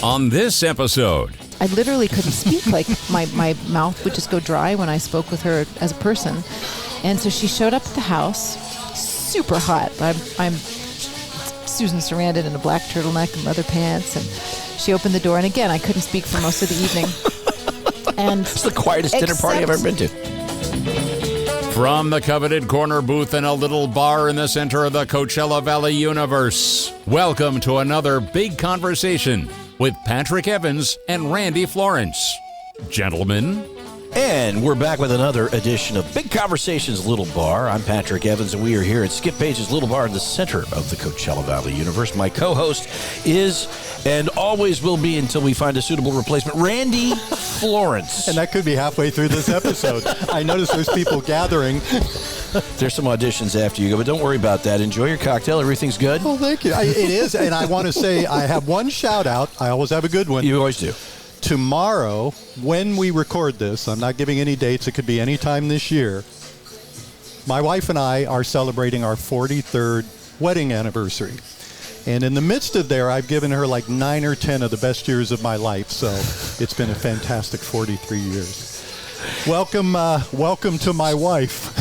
On this episode, I literally couldn't speak. Like, my mouth would just go dry when I spoke with her as a person. And so she showed up at the house, super hot. I'm Susan Sarandon in a black turtleneck and leather pants, and she opened the door, and again, I couldn't speak for most of the evening. And it's the quietest dinner party I've ever been to. from the coveted corner booth in a little bar in the center of the Coachella Valley Universe, welcome to another big conversation with Patrick Evans and Randy Florence. Gentlemen. And we're back with another edition of Big Conversations Little Bar. I'm Patrick Evans, and we are here at Skip Paige's Little Bar in the center of the Coachella Valley Universe. My co-host is, and always will be until we find a suitable replacement, Randy Florence. And that could be halfway through this episode. I noticed there's people gathering. There's some auditions after you go, but don't worry about that. Enjoy your cocktail. Everything's good. Oh, thank you. It is, and I want to say I have one shout-out. I always have a good one. You always do. Tomorrow, when we record this, I'm not giving any dates. It could be any time this year. My wife and I are celebrating our 43rd wedding anniversary. And in the midst of there, I've given her like 9 or 10 of the best years of my life. So it's been a fantastic 43 years. Welcome to my wife.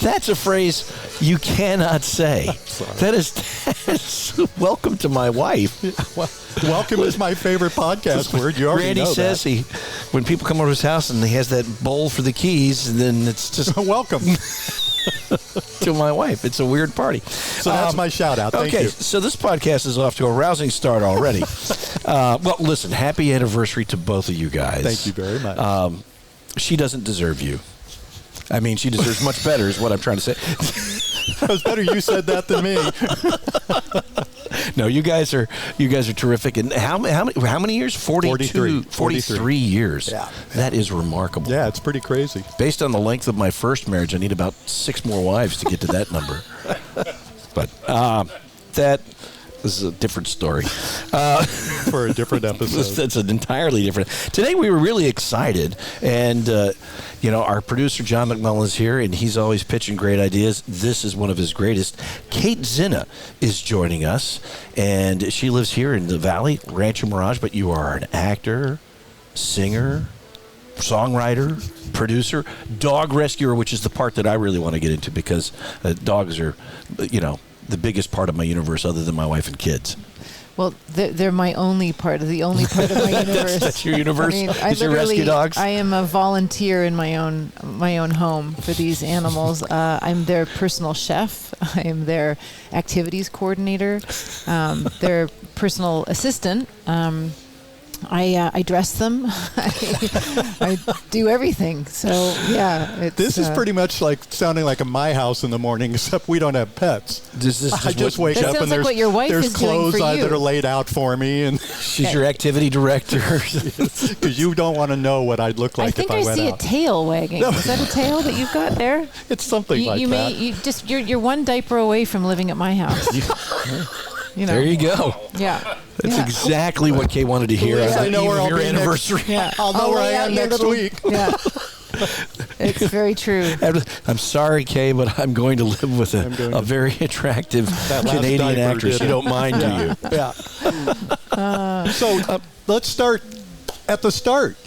That's a phrase you cannot say. That is welcome to my wife. Well, welcome is my favorite podcast word. You already Randy know says that. when people come over to his house and he has that bowl for the keys, and then it's just welcome to my wife. It's a weird party. So that's my shout out. Thank you. So this podcast is off to a rousing start already. Well, listen, happy anniversary to both of you guys. Thank you very much. She doesn't deserve you. I mean, she deserves much better is what I'm trying to say. It was better you said that than me. No, you guys are terrific. And how many years? 42, 43 years. Yeah. That is remarkable. Yeah, it's pretty crazy. Based on the length of my first marriage, I need about 6 more wives to get to that number. But that is a different story. For a different episode. That's an entirely different. Today we were really excited, and our producer John McMullen is here, and he's always pitching great ideas. This is one of his greatest. Kate Zenna is joining us, and she lives here in the Valley, Rancho Mirage. But you are an actor, singer, songwriter, producer, dog rescuer, which is the part that I really want to get into because dogs are, the biggest part of my universe other than my wife and kids. well, they're my only part of my universe. That's your universe? I mean, Is your rescue dogs? I am a volunteer in my own home for these animals. I'm their personal chef. I am their activities coordinator. Their personal assistant. I dress them. I do everything. So yeah, This is pretty much like sounding like a my house in the morning, except we don't have pets. I just wake up and what your wife there's is doing clothes for you. that are laid out for me, and She's your activity director. because you don't want to know what I'd look like I think if I I went see out. a tail wagging. Is that a tail that you've got there? It's something like that. You're one diaper away from living at my house. There you go. Yeah. That's exactly what Kay wanted to hear. I know where I'll your be anniversary. I'll know where I am next week. Yeah. It's very true. I'm sorry, Kay, but I'm going to live with a very attractive Canadian actress. You don't mind, do you? Yeah. So let's start at the start.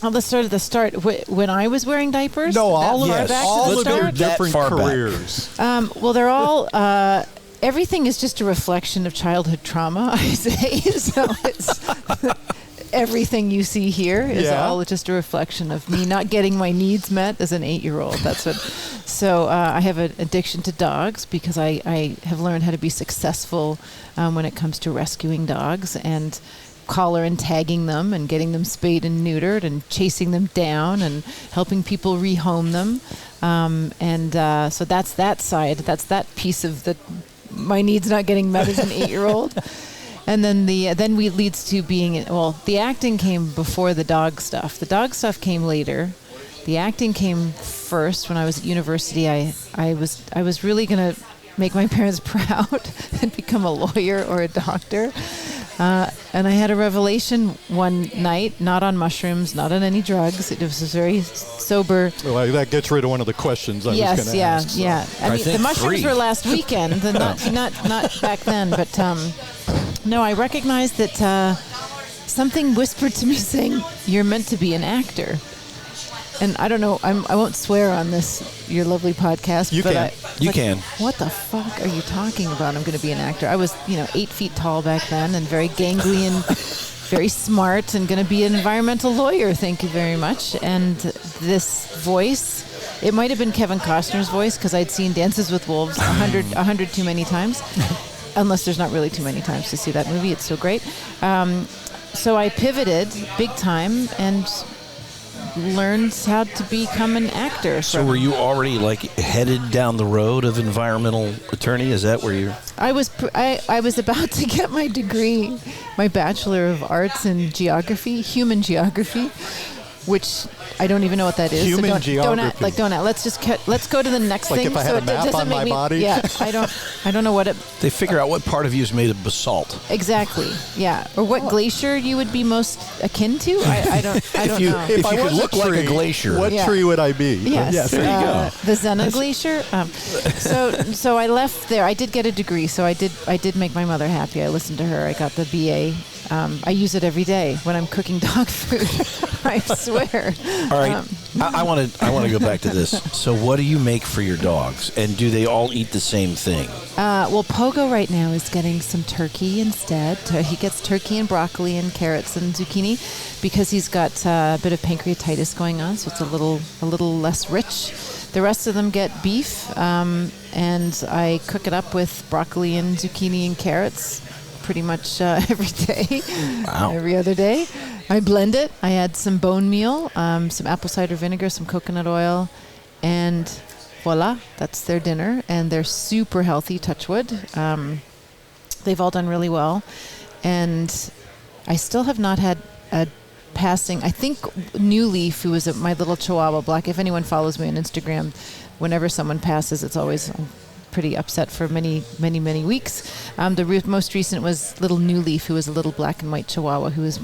Let's start at the start. When I was wearing diapers? No, all of Yes. all of your That different far back. careers. Well, they're all. Everything is just a reflection of childhood trauma, I say. So it's everything you see here is all just a reflection of me not getting my needs met as an 8-year-old. That's what. So I have an addiction to dogs because I have learned how to be successful when it comes to rescuing dogs and collar and tagging them and getting them spayed and neutered and chasing them down and helping people rehome them. So that's that side. That's that piece of my needs not getting met as an 8-year-old. And then leads to being, the acting came before the dog stuff. The dog stuff came later. The acting came first. When I was at university, I was really going to make my parents proud and become a lawyer or a doctor. And I had a revelation one night, not on mushrooms, not on any drugs. It was a very sober. Well, that gets rid of one of the questions I was going to ask. So. Yeah. I mean, the mushrooms were last weekend, not back then. But no, I recognized that something whispered to me saying, "You're meant to be an actor." And I don't know, I won't swear on this, your lovely podcast. You can. You can. What the fuck are you talking about? I'm going to be an actor. I was, 8 feet tall back then and very gangly and very smart and going to be an environmental lawyer. Thank you very much. And this voice, it might have been Kevin Costner's voice because I'd seen Dances with Wolves 100 too many times. Unless there's not really too many times to see that movie. It's so great. So I pivoted big time and learned how to become an actor. So were you already headed down the road of environmental attorney? Is that where you're? I was about to get my degree, my Bachelor of Arts in Geography, Human Geography, which I don't even know what that is. Human geography. Don't act. Let's go to the next thing. If I had a map on my body. Yeah, I don't know what it. They figure out what part of you is made of basalt. Exactly. Yeah, or what glacier you would be most akin to. I don't know. If I you could was look a tree, like a glacier, what tree would I be? Yes, there you go. The Zenna Glacier. So I left there. I did get a degree, so I did make my mother happy. I listened to her. I got the BA. I use it every day when I'm cooking dog food. I swear. All right, I want to go back to this. So, what do you make for your dogs, and do they all eat the same thing? Well, Pogo right now is getting some turkey instead. He gets turkey and broccoli and carrots and zucchini because he's got a bit of pancreatitis going on, so it's a little less rich. The rest of them get beef, and I cook it up with broccoli and zucchini and carrots pretty much every day. Wow. Every other day. I blend it. I add some bone meal, some apple cider vinegar, some coconut oil, and voila, that's their dinner. And they're super healthy, touch wood. They've all done really well. And I still have not had a passing. I think New Leaf, who was my little Chihuahua black, if anyone follows me on Instagram, whenever someone passes, it's always pretty upset for many, many, many weeks. The most recent was little New Leaf, who was a little black and white Chihuahua, who is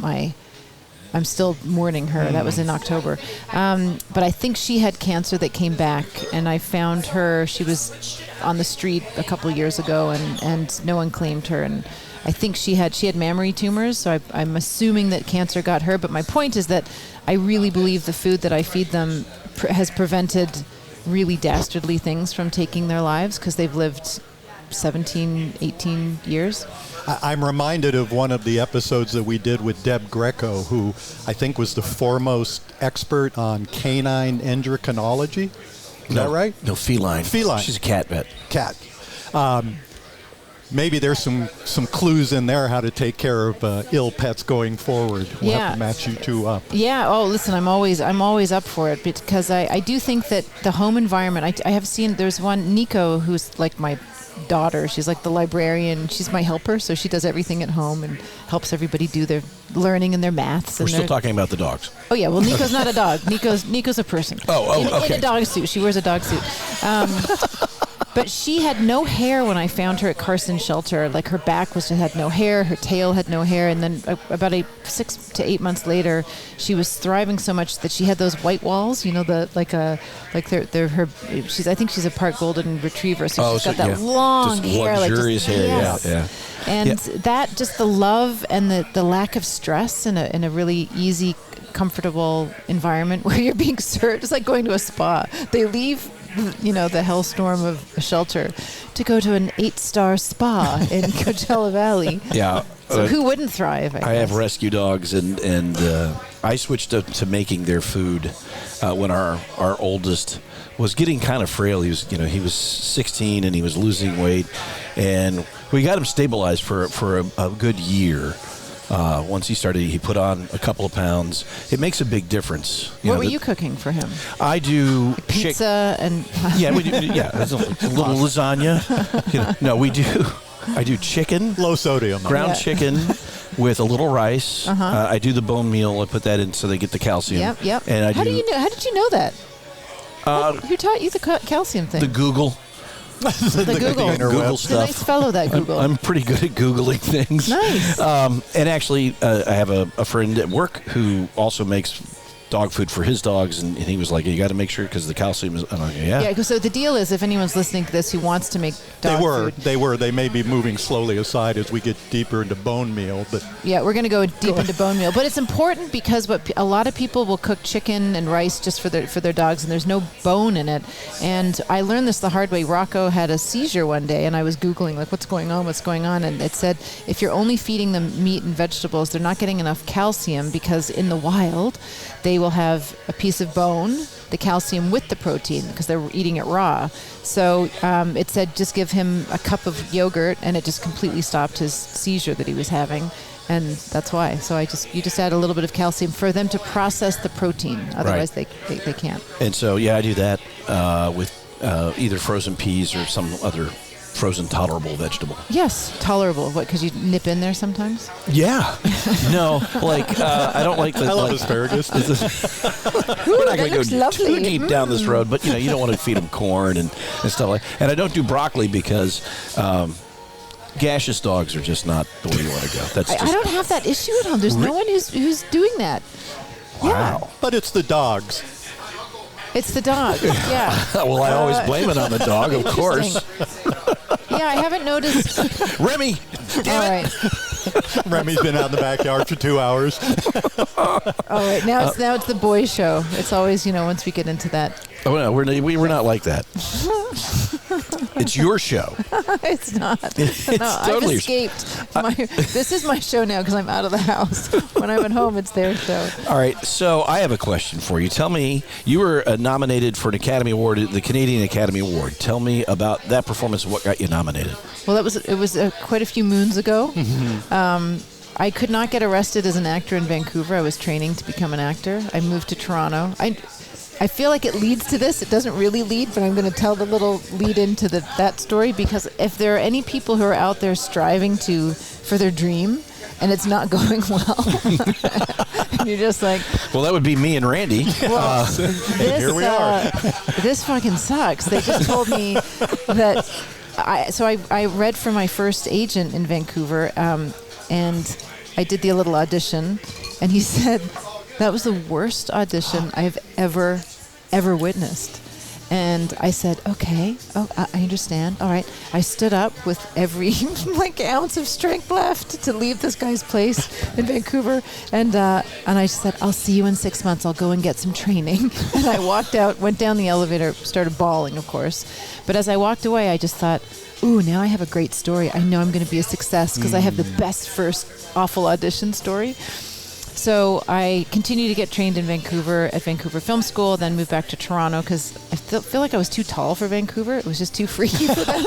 I'm still mourning her. That was in October. But I think she had cancer that came back, and I found her. She was on the street a couple of years ago, and no one claimed her. And I think she had mammary tumors, so I'm assuming that cancer got her. But my point is that I really believe the food that I feed them has prevented really dastardly things from taking their lives because they've lived 17, 18 years. I'm reminded of one of the episodes that we did with Deb Greco, who I think was the foremost expert on canine endocrinology. Is that right? No, feline. Feline. She's a cat vet. Cat. Maybe there's some clues in there how to take care of ill pets going forward. We'll have to match you two up. Yeah. Oh, listen, I'm always up for it because I do think that the home environment. I have seen. There's one Nico who's like my daughter. She's like the librarian. She's my helper, so she does everything at home and helps everybody do their learning and their maths. We're still talking about the dogs. Oh yeah. Well, Nico's not a dog. Nico's a person. Okay. In a dog suit. She wears a dog suit. But she had no hair when I found her at Carson Shelter. Like her back had no hair, her tail had no hair, and then about 6 to 8 months later, she was thriving so much that she had those white walls. You know, they're her. I think she's a part golden retriever, so she's got that long just hair, luxurious hair. Yes. Yeah. And that just the love and the lack of stress in a really easy, comfortable environment where you're being served. It's like going to a spa. They leave the hellstorm of a shelter to go to an 8-star spa in Coachella Valley. Yeah. So who wouldn't thrive? I have rescue dogs, and I switched up to making their food when our oldest was getting kind of frail. He was 16 and he was losing weight, and we got him stabilized for a good year. Once he put on a couple of pounds. It makes a big difference. What were you cooking for him? I do pizza and we do. Yeah, a little lasagna. No, we do. I do chicken, low sodium, ground chicken with a little rice. I do the bone meal. I put that in so they get the calcium. Yep. And how did you know that? Who taught you the calcium thing? The Google. The Google. Google It's a nice fellow, that Google. I'm pretty good at Googling things. Nice. And actually, I have a friend at work who also makes dog food for his dogs, and he was like, you got to make sure because the calcium is. I'm like, yeah. Yeah, so the deal is, if anyone's listening to this who wants to make dog food. They may be moving slowly aside as we get deeper into bone meal, but Yeah, we're going to go deep into bone meal. But it's important because a lot of people will cook chicken and rice just for their dogs, and there's no bone in it. And I learned this the hard way. Rocco had a seizure one day, and I was Googling, like, what's going on? And it said, if you're only feeding them meat and vegetables, they're not getting enough calcium, because in the wild, they will have a piece of bone, the calcium with the protein, because they're eating it raw. So it said just give him a cup of yogurt, and it just completely stopped his seizure that he was having. And that's why. So you just add a little bit of calcium for them to process the protein. Otherwise, they can't. And so, yeah, I do that with either frozen peas or some other frozen tolerable vegetable. Yes, tolerable. What, because you nip in there sometimes? Yeah. No, like, I don't like the... I love asparagus. We're not going to go too deep down this road, but, you don't want to feed them corn and stuff like that. And I don't do broccoli because... gaseous dogs are just not the way you want to go. I don't have that issue at home. There's no one who's doing that. Wow. Yeah. But it's the dogs. It's the dog. Yeah. Well, I always blame it on the dog, of course. Yeah, I haven't noticed. Remy! All right. Remy's been out in the backyard for 2 hours. All right. Now it's the boys' show. It's always, once we get into that. Oh, no, we're not like that. It's your show. It's not. It's no, totally I've escaped. This is my show now because I'm out of the house. When I'm at home, it's their show. All right, so I have a question for you. Tell me, you were nominated for an Academy Award, the Canadian Academy Award. Tell me about that performance. What got you nominated? Well, it was quite a few moons ago. I could not get arrested as an actor in Vancouver. I was training to become an actor. I moved to Toronto. I feel like it leads to this. It doesn't really lead, but I'm going to tell the little lead into that story, because if there are any people who are out there striving for their dream and it's not going well, and you're just like... Well, that would be me and Randy. Well, here we are. This fucking sucks. They just told me that... I read for my first agent in Vancouver, and I did the little audition, and he said... That was the worst audition I have ever witnessed. And I said, okay, I understand. All right. I stood up with every ounce of strength left to leave this guy's place in Vancouver. And I said, I'll see you in 6 months. I'll go and get some training. And I walked out, went down the elevator, started bawling, of course. But as I walked away, I just thought, ooh, now I have a great story. I know I'm going to be a success because I have the best first awful audition story. So I continued to get trained in Vancouver at Vancouver Film School, then moved back to Toronto because I feel like I was too tall for Vancouver. It was just too freaky for them.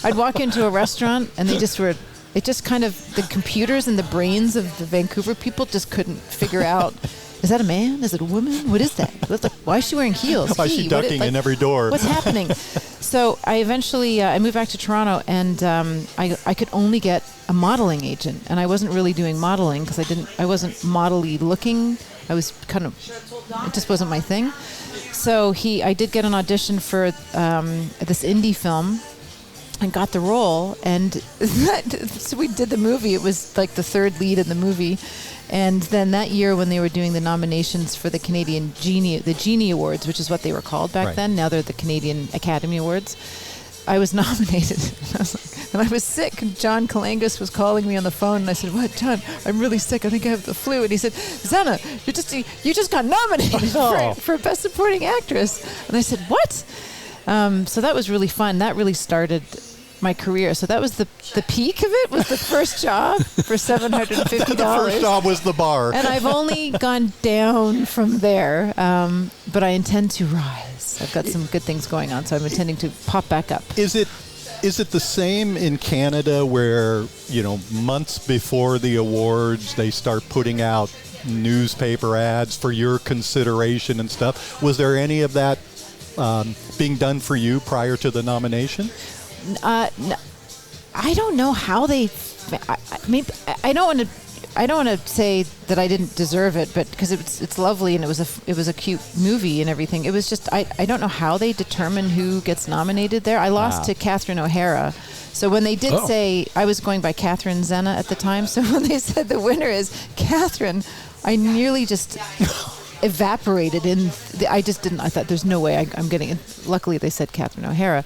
I'd walk into a restaurant and they just were... It just kind of... The computers and the brains of the Vancouver people just couldn't figure out... Is that a man? Is it a woman? What is that? Why is she wearing heels? Why is she ducking in every door? What's happening? So I eventually I moved back to Toronto, and I could only get a modeling agent, and I wasn't really doing modeling because I wasn't modelly looking. I was kind of... It just wasn't my thing. So I did get an audition for this indie film, and got the role, and so we did the movie. It was like the third lead in the movie. And then that year when they were doing the nominations for the Canadian Genie Awards, which is what they were called back then, now they're the Canadian Academy Awards, I was nominated. And I was sick, and John Kalangas was calling me on the phone, and I said, what, John, I'm really sick, I think I have the flu. And he said, Zenna, you just got nominated for Best Supporting Actress. And I said, what? So that was really fun. That really started my career. So that was the peak of it, was the first job for $750. The first job was the bar. And I've only gone down from there, but I intend to rise. I've got some good things going on, so I'm intending to pop back up. Is it the same in Canada where, months before the awards, they start putting out newspaper ads for your consideration and stuff? Was there any of that being done for you prior to the nomination? No, I don't know how they... I don't want to I don't want to say that I didn't deserve it, but because it's lovely and it was a cute movie and everything. It was just I don't know how they determine who gets nominated there. I lost to Catherine O'Hara. So when they did say, I was going by Kate Zenna at the time, so when they said the winner is Catherine, I nearly just evaporated. I just didn't, I thought there's no way I'm getting it. Luckily they said Catherine O'Hara.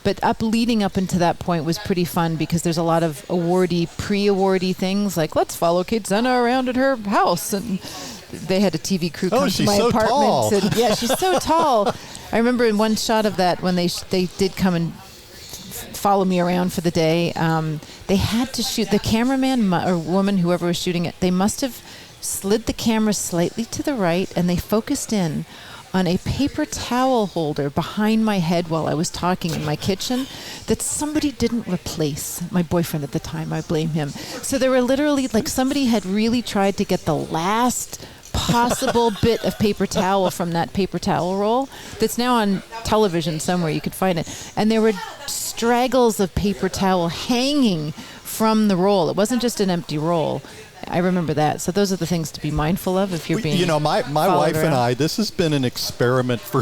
But leading up into that point was pretty fun because there's a lot of pre-awardee things like, let's follow Kate Zenna around at her house. And they had a TV crew come to my apartment. Tall. And, yeah, she's so tall. I remember in one shot of that when they did come and follow me around for the day, they had to shoot, the cameraman or woman, whoever was shooting it, they must have slid the camera slightly to the right and they focused in on a paper towel holder behind my head while I was talking in my kitchen that somebody didn't replace. My boyfriend at the time, I blame him. So there were literally, like, somebody had really tried to get the last possible bit of paper towel from that paper towel roll that's now on television somewhere. You could find it. And there were straggles of paper towel hanging from the roll. It wasn't just an empty roll. I remember that. So those are the things to be mindful of if you're being my wife around. and I, this has been an experiment for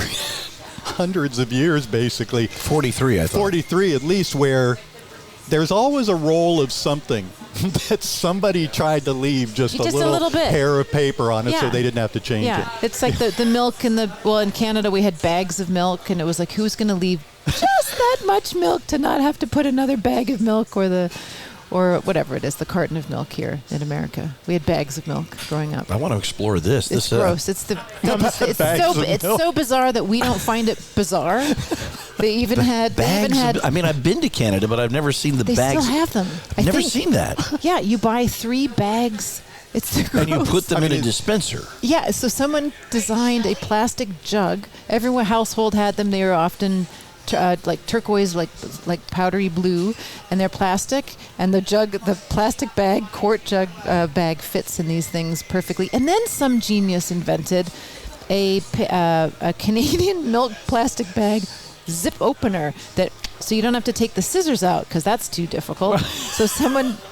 hundreds of years, basically. 43, I thought. 43 at least, where there's always a roll of something that somebody tried to leave just a little bit. hair of paper on it so Yeah. they didn't have to change it. It's like the milk in in Canada we had bags of milk and it was like, who's going to leave just that much milk to not have to put another bag of milk or whatever it is, the carton of milk here in America. We had bags of milk growing up. I want to explore this. It's gross. It's so bizarre that we don't find it bizarre. They even had bags. I mean, I've been to Canada, but I've never seen the they bags. They still have them. I've never seen that. Yeah, you buy 3 bags. It's gross. And you put them in a dispenser. Yeah, so someone designed a plastic jug. Every household had them. They were often like turquoise, like powdery blue, and they're plastic. And the plastic bag, quart jug bag, fits in these things perfectly. And then some genius invented a Canadian milk plastic bag zip opener so you don't have to take the scissors out because that's too difficult.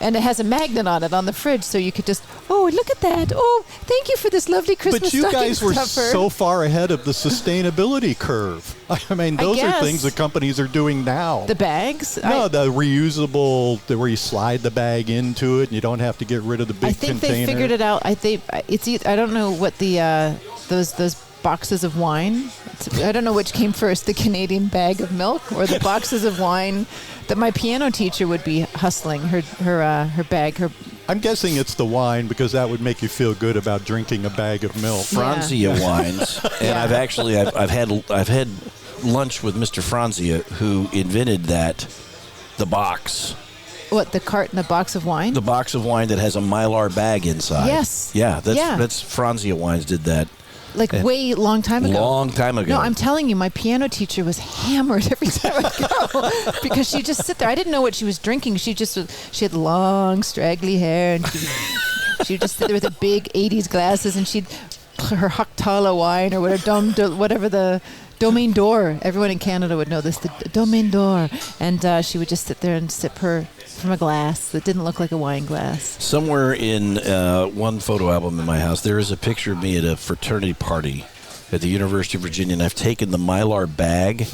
And it has a magnet on it on the fridge, so you could just, look at that. Oh, thank you for this lovely Christmas stuffer. But you guys were stuffer. so far ahead of the sustainability curve. I mean, those are things that companies are doing now. The bags? No, the reusable, where you slide the bag into it and you don't have to get rid of the big container. I think they figured it out. I don't know what those boxes of wine. I don't know which came first, the Canadian bag of milk or the boxes of wine that my piano teacher would be hustling, her bag. I'm guessing it's the wine because that would make you feel good about drinking a bag of milk. Franzia wines, and I've had lunch with Mr. Franzia, who invented the box. What, the box of wine? The box of wine that has a Mylar bag inside. Yes. Yeah, that's Franzia Wines did that. Way long time ago. Long time ago. No, I'm telling you, my piano teacher was hammered every time I'd go because she'd just sit there. I didn't know what she was drinking. She had long, straggly hair, and she'd just sit there with her big 80s glasses, and her Huctala wine or whatever the Domaine d'Or. Everyone in Canada would know this, the Domaine d'Or. And she would just sit there and sip her from a glass that didn't look like a wine glass. Somewhere in one photo album in my house, there is a picture of me at a fraternity party at the University of Virginia, and I've taken the Mylar bag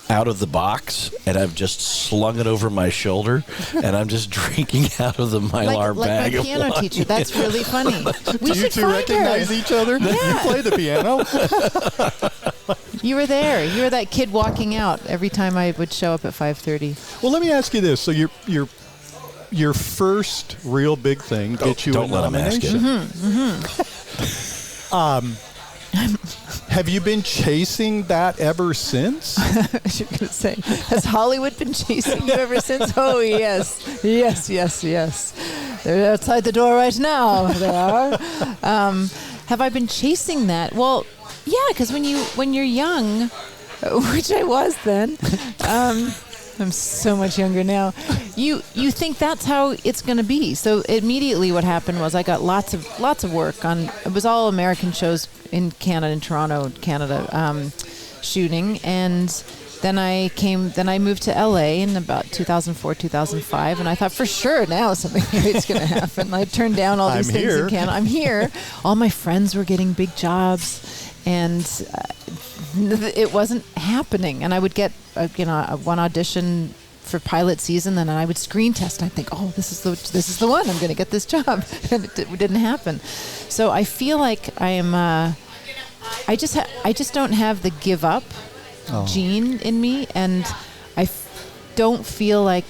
out of the box, and I've just slung it over my shoulder, and I'm just drinking out of the Mylar bag. Like my piano teacher. That's really funny. Do you two recognize each other? Yeah. You play the piano? You were there. You were that kid walking out every time I would show up at 5:30. Well, let me ask you this. So your first real big thing gets you a nomination. Have you been chasing that ever since? I was going to say, has Hollywood been chasing you ever since? Oh, yes. Yes. They're outside the door right now. They are. Have I been chasing that? Well, yeah, because when you're young, which I was then, I'm so much younger now. You think that's how it's going to be. So immediately what happened was I got lots of work on. It was all American shows in Canada, in Toronto, Canada, shooting, and Then I moved to LA in about 2004, 2005, and I thought for sure now something great's going to happen. I turned down all these things in Canada. I'm here. All my friends were getting big jobs, and it wasn't happening. And I would get, one audition for pilot season, and I would screen test. And I'd think, oh, this is the one. I'm going to get this job, and it didn't happen. So I feel like I am. I just don't have the give up gene in me, and I don't feel like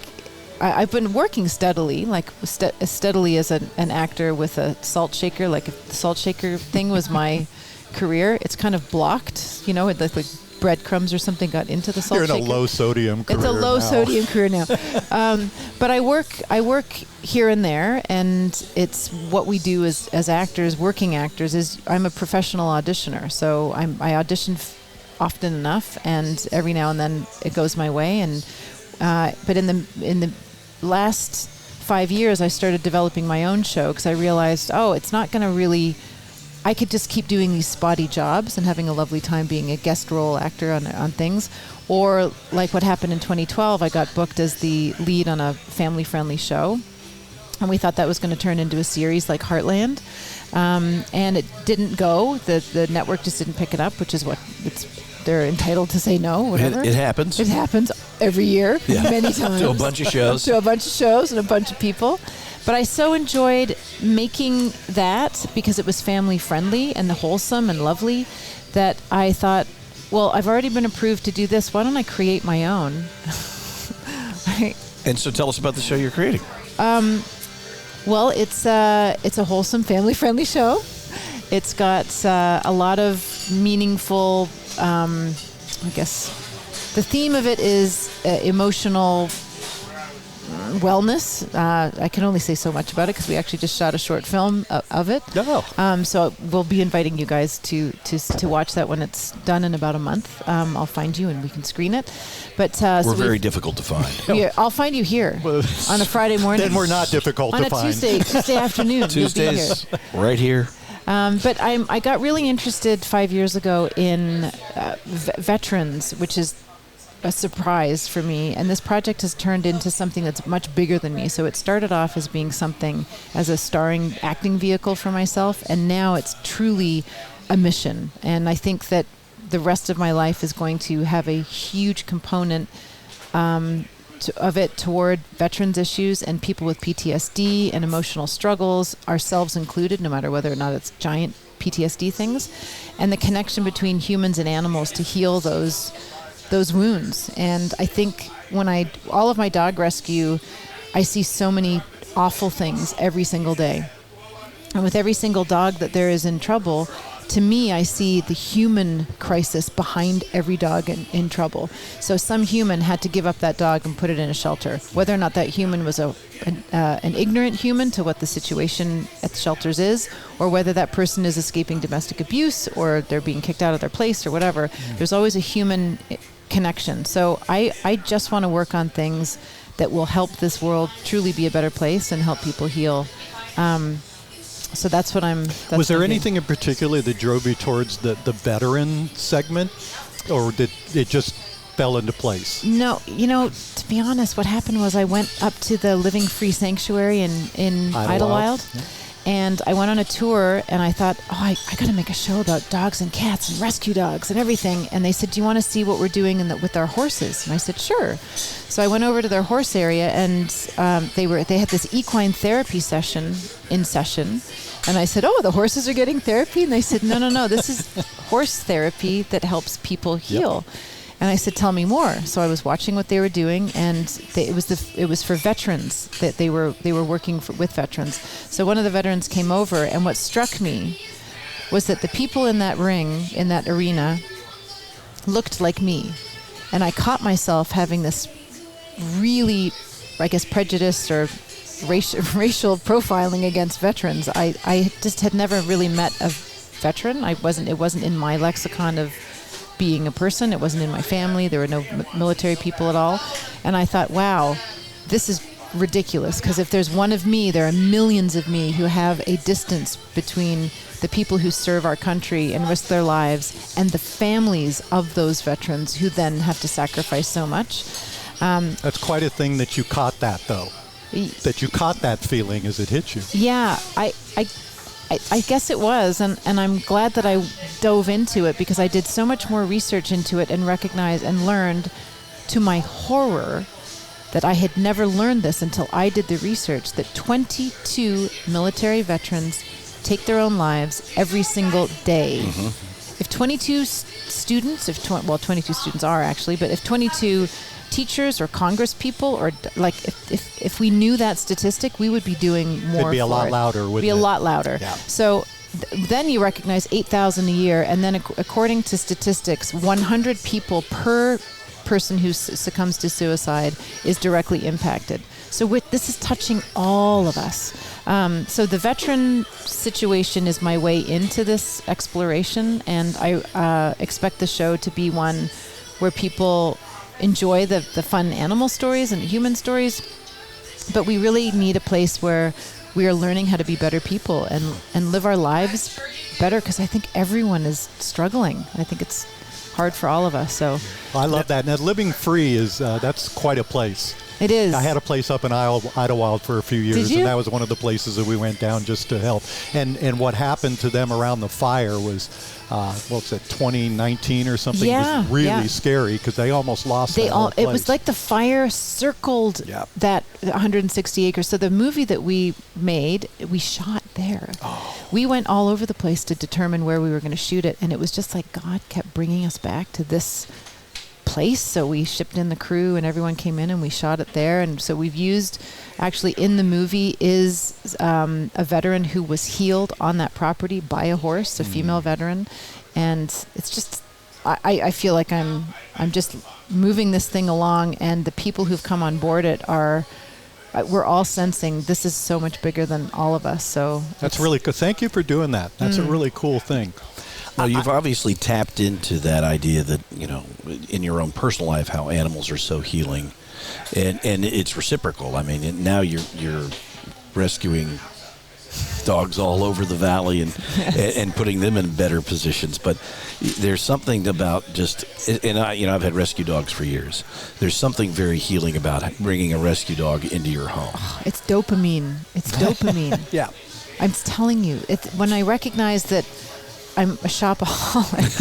I've been working steadily, like steadily as an actor with a salt shaker. Like if the salt shaker thing was my career, it's kind of blocked, like breadcrumbs or something got into the salt shaker. You're in a low sodium career. It's a low sodium career now. But I work here and there, and it's what we do as actors, working actors, is I'm a professional auditioner. So I audition often enough, and every now and then it goes my way. And but in the last 5 years, I started developing my own show because I realized, it's not going to really. I could just keep doing these spotty jobs and having a lovely time being a guest role actor on things. Or like what happened in 2012, I got booked as the lead on a family-friendly show. And we thought that was going to turn into a series like Heartland. And it didn't go. The network just didn't pick it up, which is what they're entitled to say no, whatever. It happens. It happens every year, many times. To a bunch of shows. To a bunch of shows and a bunch of people. But I so enjoyed making that because it was family friendly and wholesome and lovely that I thought, well, I've already been approved to do this. Why don't I create my own? And so tell us about the show you're creating. Well, it's a wholesome family friendly show. It's got a lot of meaningful, I guess, the theme of it is emotional wellness. I can only say so much about it because we actually just shot a short film of it. Oh. So we'll be inviting you guys to watch that when it's done in about a month. I'll find you and we can screen it. But we're very difficult to find. Yeah, I'll find you here on a Friday morning. Then we're not difficult to find. On a Tuesday afternoon. Tuesdays, right here. But I got really interested 5 years ago in veterans, which is a surprise for me, and this project has turned into something that's much bigger than me. So it started off as being something as a starring acting vehicle for myself, and now it's truly a mission. And I think that the rest of my life is going to have a huge component of it toward veterans issues and people with PTSD and emotional struggles, ourselves included, no matter whether or not it's giant PTSD things, and the connection between humans and animals to heal those wounds. And I think when all of my dog rescue, I see so many awful things every single day. And with every single dog that there is in trouble, to me, I see the human crisis behind every dog in trouble. So some human had to give up that dog and put it in a shelter. Whether or not that human was an ignorant human to what the situation at the shelters is, or whether that person is escaping domestic abuse, or they're being kicked out of their place or whatever, there's always a human connection. So I just want to work on things that will help this world truly be a better place and help people heal. So that's what I'm... Was there anything in particular that drove you towards the veteran segment, or did it just fell into place? No, to be honest, what happened was I went up to the Living Free Sanctuary in Idyllwild. Yeah. And I went on a tour, and I thought, I got to make a show about dogs and cats and rescue dogs and everything. And they said, do you want to see what we're doing with our horses? And I said, sure. So I went over to their horse area, and they had this equine therapy session. And I said, the horses are getting therapy? And they said, no, this is horse therapy that helps people heal. Yep. And I said, tell me more. So I was watching what they were doing, and it was for veterans that they were working with veterans. So one of the veterans came over, and what struck me was that the people in that ring, in that arena, looked like me. And I caught myself having this really, I guess, prejudice or racial profiling against veterans. I just had never really met a veteran. It wasn't in my lexicon of being a person. It wasn't in my family. There were no military people at all. And I thought, wow, this is ridiculous, because if there's one of me, there are millions of me who have a distance between the people who serve our country and risk their lives and the families of those veterans who then have to sacrifice so much. That's quite a thing that you caught that, though. That you caught that feeling as it hit you. Yeah, I guess it was, and I'm glad that I dove into it, because I did so much more research into it and recognized and learned, to my horror, that I had never learned this until I did the research, that 22 military veterans take their own lives every single day. Mm-hmm. If 22 students, 22 students are actually, but if 22 teachers or Congress people, or like if we knew that statistic, we would be doing more. It'd be a lot louder, wouldn't it? Be a lot louder. Yeah. So then you recognize 8,000 a year, and then according to statistics, 100 people per person who succumbs to suicide is directly impacted. So this is touching all of us. So the veteran situation is my way into this exploration, and I expect the show to be one where people enjoy the fun animal stories and human stories, but we really need a place where we are learning how to be better people and live our lives better, because I think everyone is struggling. I think it's hard for all of us. So I love that. Now, living free is that's quite a place. It is. I had a place up in Idyllwild for a few years, and that was one of the places that we went down just to help. And what happened to them around the fire was, 2019 or something? Yeah, it was really scary, because they almost lost that whole place. It was like the fire circled that 160 acres. So the movie that we made, we shot there. Oh. We went all over the place to determine where we were going to shoot it, and it was just like God kept bringing us back to this place. So we shipped in the crew, and everyone came in, and we shot it there. And so we've used, actually in the movie is a veteran who was healed on that property by a horse, a female veteran. And it's just, I feel like I'm just moving this thing along, and the people who've come on board it we're all sensing this is so much bigger than all of us. So that's really good. Thank you for doing that. That's a really cool thing. Well, you've obviously tapped into that idea that, in your own personal life, how animals are so healing, and it's reciprocal. I mean, now you're rescuing dogs all over the valley and putting them in better positions. But there's something about I've had rescue dogs for years. There's something very healing about bringing a rescue dog into your home. Oh, it's dopamine. It's dopamine. Yeah. I'm telling you, when I recognize that I'm a shopaholic.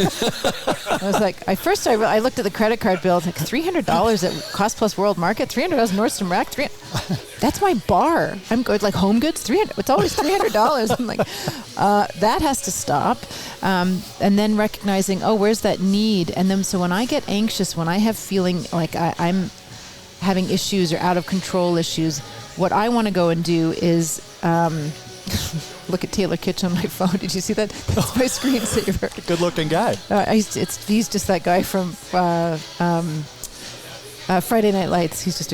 I was like, I looked at the credit card bill. It's like $300 at Cost Plus World Market, $300 Nordstrom Rack. That's my bar. I'm good, like Home Goods, $300. It's always $300. I'm like, that has to stop. And then recognizing, where's that need? And then so when I get anxious, when I have feeling like I'm having issues or out of control issues, what I want to go and do is look at Taylor Kitsch on my phone. Did you see that? That's my screensaver. Good looking guy. He's just that guy from Friday Night Lights. He's just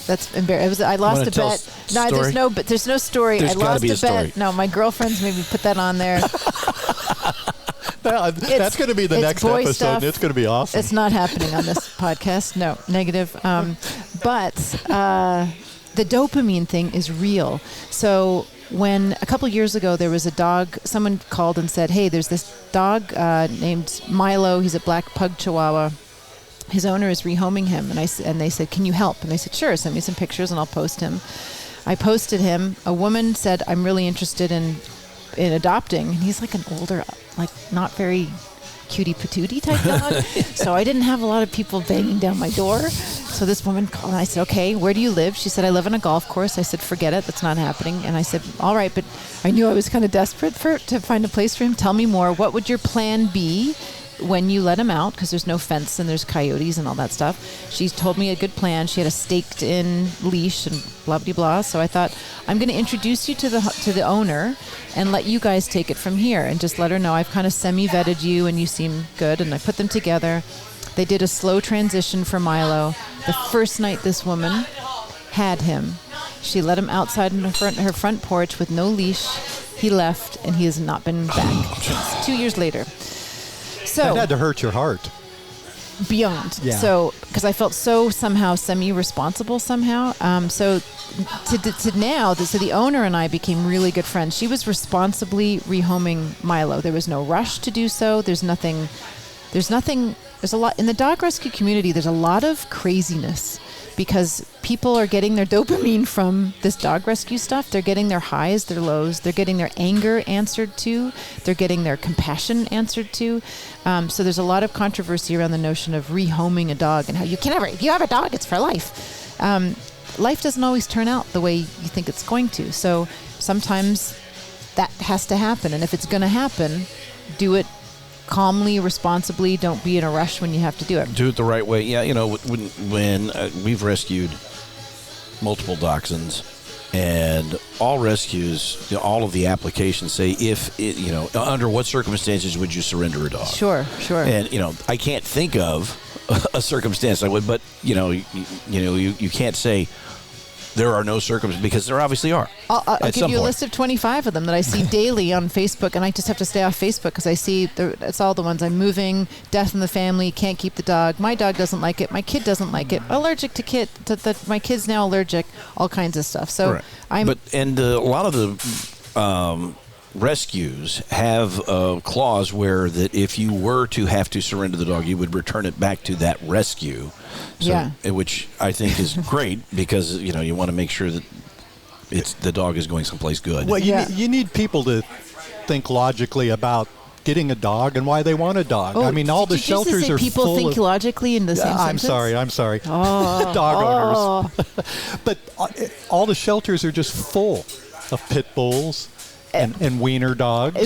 that's embarrassing. I lost a bet. No, there's no story. There's I lost be a story. bet. No, my girlfriends made me put that on there. That's going to be the next episode, stuff. and it's going to be awesome. It's not happening on this podcast. No, negative. But the dopamine thing is real. So when a couple years ago there was a dog, someone called and said, hey, there's this dog named Milo. He's a black pug chihuahua. His owner is rehoming him. And they said, can you help? And I said, sure, send me some pictures and I'll post him. I posted him. A woman said, I'm really interested in adopting. And he's like an older, like not very cutie patootie type dog. So I didn't have a lot of people banging down my door. So this woman called and I said, okay, where do you live? She said, I live on a golf course. I said, forget it. That's not happening. And I said, all right, but I knew I was kind of desperate to find a place for him. Tell me more. What would your plan be when you let him out? Because there's no fence and there's coyotes and all that stuff. She told me a good plan. She had a staked in leash and blah, blah, blah. So I thought, I'm going to introduce you to the owner and let you guys take it from here and just let her know I've kind of semi-vetted you and you seem good. And I put them together. They did a slow transition for Milo. The first night this woman had him, she let him outside in her front porch with no leash. He left and he has not been back since 2 years later. So that had to hurt your heart. Beyond. Yeah. So because I felt so somehow semi-responsible somehow. So the owner and I became really good friends. She was responsibly rehoming Milo. There was no rush to do so. There's a lot in the dog rescue community. There's a lot of craziness because people are getting their dopamine from this dog rescue stuff. They're getting their highs, their lows. They're getting their anger answered to. They're getting their compassion answered to. So there's a lot of controversy around the notion of rehoming a dog and how if you have a dog, it's for life. Life doesn't always turn out the way you think it's going to. So sometimes that has to happen. And if it's going to happen, do it calmly, responsibly. Don't be in a rush when you have to do it. Do it the right way. Yeah, when we've rescued multiple dachshunds, and all rescues, all of the applications say under what circumstances would you surrender a dog? Sure. And I can't think of a circumstance I would, but you can't say there are no circumstances, because there obviously are. I'll give you a list of 25 of them that I see daily on Facebook, and I just have to stay off Facebook because I see it's all the ones. I'm moving, death in the family, can't keep the dog, my dog doesn't like it, my kid doesn't like it, allergic to my kid's now allergic, all kinds of stuff. So right. A lot of the rescues have a clause where that if you were to have to surrender the dog, you would return it back to that rescue. So, which I think is great because you want to make sure that the dog is going someplace good. Well, you need people to think logically about getting a dog and why they want a dog. Oh, I mean, all the shelters are people full think of, logically in the same I'm sentence? sorry. Oh. Dog owners. But all the shelters are just full of pit bulls and wiener dogs.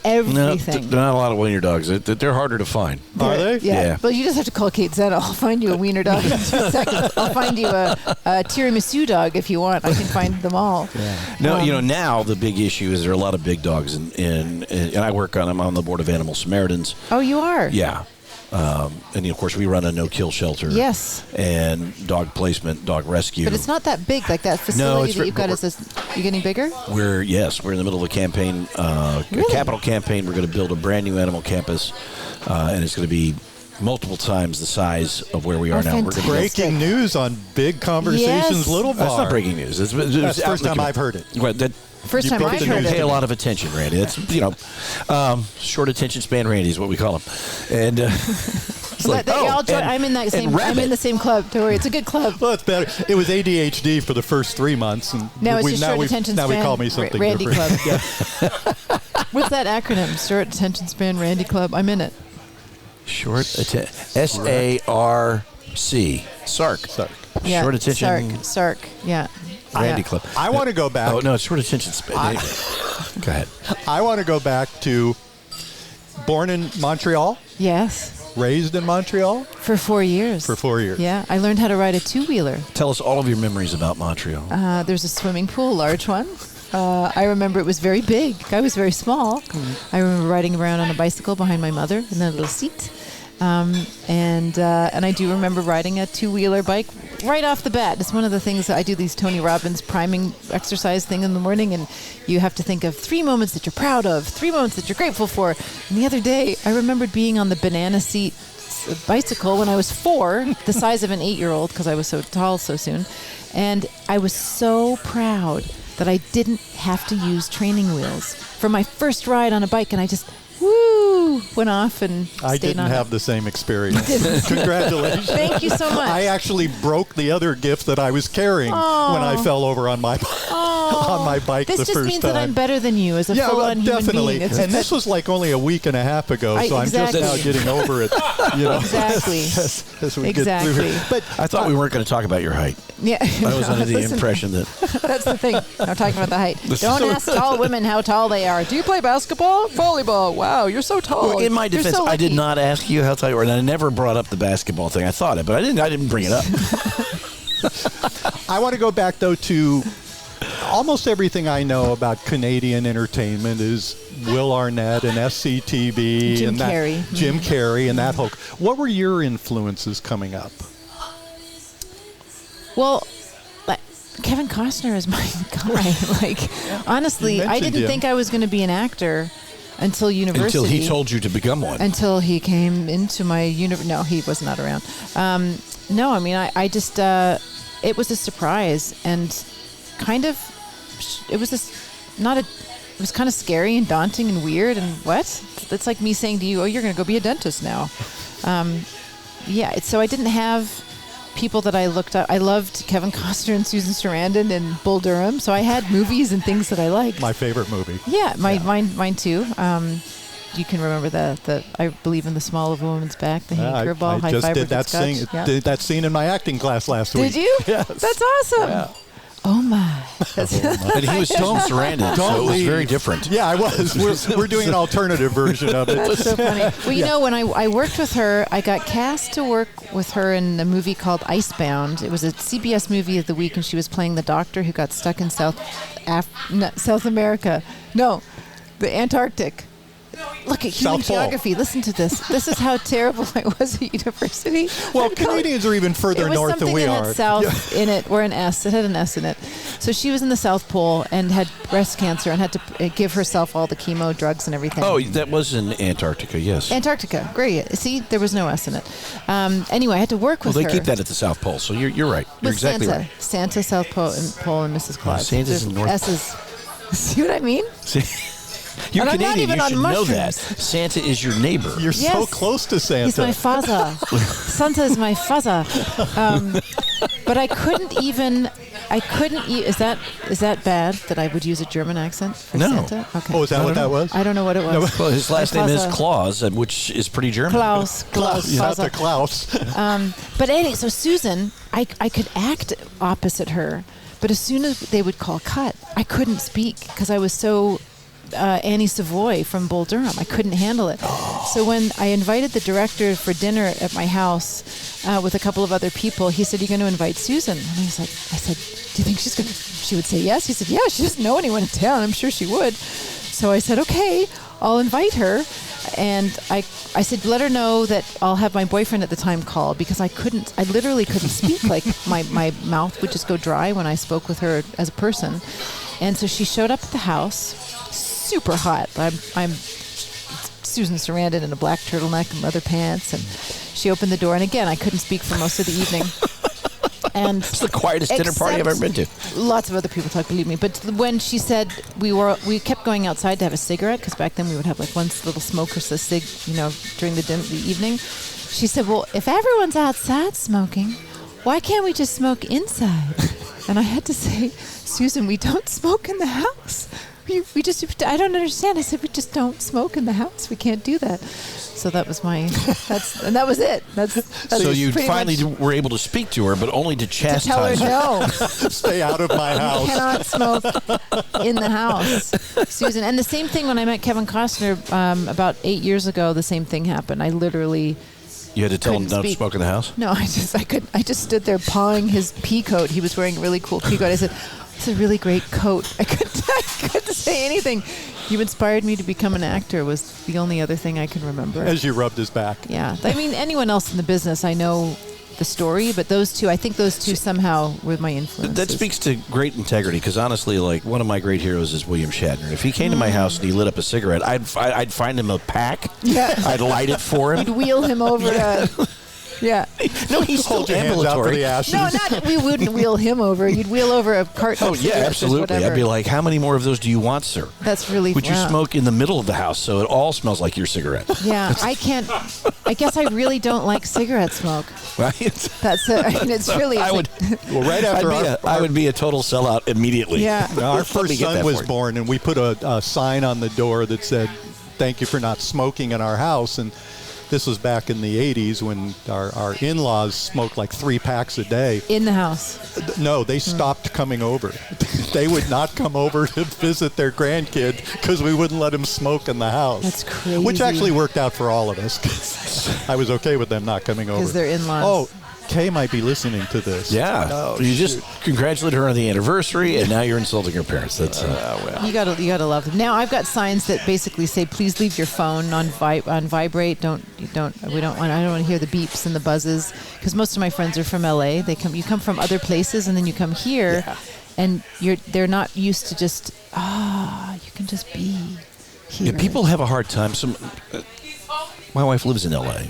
Everything. No, not a lot of wiener dogs. They're harder to find. Are they? Yeah. But you just have to call Kate Zenna. I'll find you a wiener dog in 2 seconds. I'll find you a tiramisu dog if you want. I can find them all. Yeah. No, now the big issue is there are a lot of big dogs, and I work on them. I'm on the board of Animal Samaritans. Oh, you are? Yeah. And of course, we run a no-kill shelter. Yes. And dog placement, dog rescue. But it's not that big. Like that facility that you've got you getting bigger? We're in the middle of a campaign, a capital campaign. We're going to build a brand new animal campus, and it's going to be multiple times the size of where we are now. Fantastic. Breaking news on Big Conversations Little Bar. That's not breaking news. That's the first time I've heard it. First time I've heard Pay it. a lot of attention, Randy. It's short attention span Randy is what we call him. And I'm in that same. I'm in the same club. Don't worry, it's a good club. Well, it's better. It was ADHD for the first 3 months, and now it's just short attention span. Now we call me something Randy different. Club. What's that acronym? Short attention span Randy Club. I'm in it. Short attention. SARC. SARC. Yeah. Short attention. SARC. Yeah. Randy Club. I want to go back. Oh no, it's short attention span. Go ahead. I want to go back to born in Montreal. Yes. Raised in Montreal? For 4 years. For 4 years. Yeah. I learned how to ride a two-wheeler. Tell us all of your memories about Montreal. There's a swimming pool, large one. I remember it was very big. I was very small. I remember riding around on a bicycle behind my mother in that little seat. And I do remember riding a two-wheeler bike right off the bat. It's one of the things that I do, these Tony Robbins priming exercise thing in the morning, and you have to think of 3 moments that you're proud of, 3 moments that you're grateful for. And the other day, I remembered being on the banana seat bicycle when I was 4, the size of an 8-year-old because I was so tall so soon. And I was so proud that I didn't have to use training wheels for my first ride on a bike, and I just went off and stayed on I didn't have the same experience. Congratulations. Thank you so much. I actually broke the other gift that I was carrying when I fell over on my on my bike the first time. This just means that I'm better than you as a full-on human being. And this was like only a week and a half ago, so I'm just now getting over it. Exactly. As we get through here. But I thought we weren't going to talk about your height. Yeah. I was under the impression that... That's the thing. I'm talking about the height. Don't ask tall women how tall they are. Do you play basketball? Volleyball? Wow, you're so tall. Well, in my defense, I did not ask you how tall you were, and I never brought up the basketball thing. I thought it, but I didn't bring it up. I want to go back, though, to almost everything I know about Canadian entertainment is Will Arnett and SCTV. Jim and Carrey. Jim Carrey and that whole... What were your influences coming up? Well, Kevin Costner is my guy. Honestly, I didn't think I was going to be an actor until university. Until he told you to become one. Until he came into my No, he was not around. No, I mean, I just, it was a surprise and kind of, it was it was kind of scary and daunting and weird and what? It's like me saying to you, oh, you're going to go be a dentist now. So I didn't have people that I looked up. I loved Kevin Costner and Susan Sarandon and Bull Durham. So I had movies and things that I liked. My favorite movie. Yeah, mine too. You can remember the I believe in the small of a woman's back, the Hank Curveball, high just fiber did that scotch. did that scene in my acting class last week. Did you? Yes. That's awesome. Yeah. Oh my. And he was Tom Sarandon, so it was very different. Yeah, I was. We're doing an alternative version of it. That's so funny. Well, you know, when I worked with her, I got cast to work with her in a movie called Icebound. It was a CBS movie of the week, and she was playing the doctor who got stuck in South America. No, the Antarctic. Look at human geography. Listen to this. This is how terrible I was at university. Well, Canadians are even further north than we are. It was something that had south in it, or an S. It had an S in it. So she was in the South Pole and had breast cancer and had to give herself all the chemo drugs and everything. Oh, that was in Antarctica, yes. Antarctica. Great. See, there was no S in it. Anyway, I had to work with her. Well, they keep that at the South Pole, so you're right. You're exactly Santa. right. Santa, South Pole, and Mrs. Claus. Santa's in North S's. See what I mean? See? You're and Canadian. I'm not even you should on know that. mushrooms. Santa is your neighbor. You're so close to Santa. He's my father. Santa is my father. But I couldn't. Is that bad that I would use a German accent for Santa? Okay. Oh, is that what that was? I don't know what it was. Well, his last name is Claus, which is pretty German. Klaus. Not the Klaus. But anyway, so Susan, I could act opposite her, but as soon as they would call cut, I couldn't speak because I was so Annie Savoy from Bull Durham. I couldn't handle it. So when I invited the director for dinner at my house with a couple of other people, he said, "You're going to invite Susan?" And I said, "Do you think she would say yes?" He said, "Yeah, she doesn't know anyone in town. I'm sure she would." So I said, "Okay, I'll invite her." And I said, "Let her know that I'll have my boyfriend at the time call," because I literally couldn't speak. Like my mouth would just go dry when I spoke with her as a person. And so she showed up at the house, super hot. I'm Susan Sarandon in a black turtleneck and leather pants, and she opened the door, and again, I couldn't speak for most of the evening. And it's the quietest dinner party I've ever been to. Lots of other people talk, believe me. But when she said we kept going outside to have a cigarette, because back then we would have like one little smoke or a cig, during the evening. She said, "Well, if everyone's outside smoking, why can't we just smoke inside?" And I had to say, "Susan, we don't smoke in the house. We just, I don't understand." I said, "We just don't smoke in the house. We can't do that." So that was and that was it. That's so you finally were able to speak to her, but only to chastise her. No. Stay out of my house. You cannot smoke in the house, Susan. And the same thing when I met Kevin Costner about 8 years ago, the same thing happened. I literally... You had to tell him not to smoke in the house? No, I just stood there pawing his pea coat. He was wearing a really cool pea coat. I said, "It's a really great coat." I couldn't say anything. You inspired me to become an actor was the only other thing I can remember. As you rubbed his back. Yeah. I mean, anyone else in the business, I know the story, but I think those two somehow were my influences. That speaks to great integrity, because honestly, like, one of my great heroes is William Shatner. If he came to my house and he lit up a cigarette, I'd find him a pack. Yeah. I'd light it for him. You'd wheel him over to... Yeah. No, he's still ambulatory. No, we wouldn't wheel him over. You'd wheel over a carton. Oh, yeah, absolutely. I'd be like, "How many more of those do you want, sir?" That's really Would you smoke in the middle of the house so it all smells like your cigarette? Yeah, I can't. I guess I really don't like cigarette smoke. Right? That's it. I mean, it's really... I would be a total sellout immediately. Yeah. Our first son was born, and we put a sign on the door that said, "Thank you for not smoking in our house." And this was back in the 80s when our in-laws smoked like 3 packs a day. In the house? No, they stopped coming over. They would not come over to visit their grandkid because we wouldn't let them smoke in the house. That's crazy. Which actually worked out for all of us, because I was okay with them not coming over. Because they're in-laws. Oh, Kay might be listening to this. Yeah. Oh, you just congratulated her on the anniversry, and now you're insulting her parents. That's well. You gotta love them. Now I've got signs that basically say, "Please leave your phone on vibrate. I don't want to hear the beeps and the buzzes," because most of my friends are from LA. You come from other places, and then you come here, and they're not used to just you can just be here. Yeah, people have a hard time. My wife lives in LA.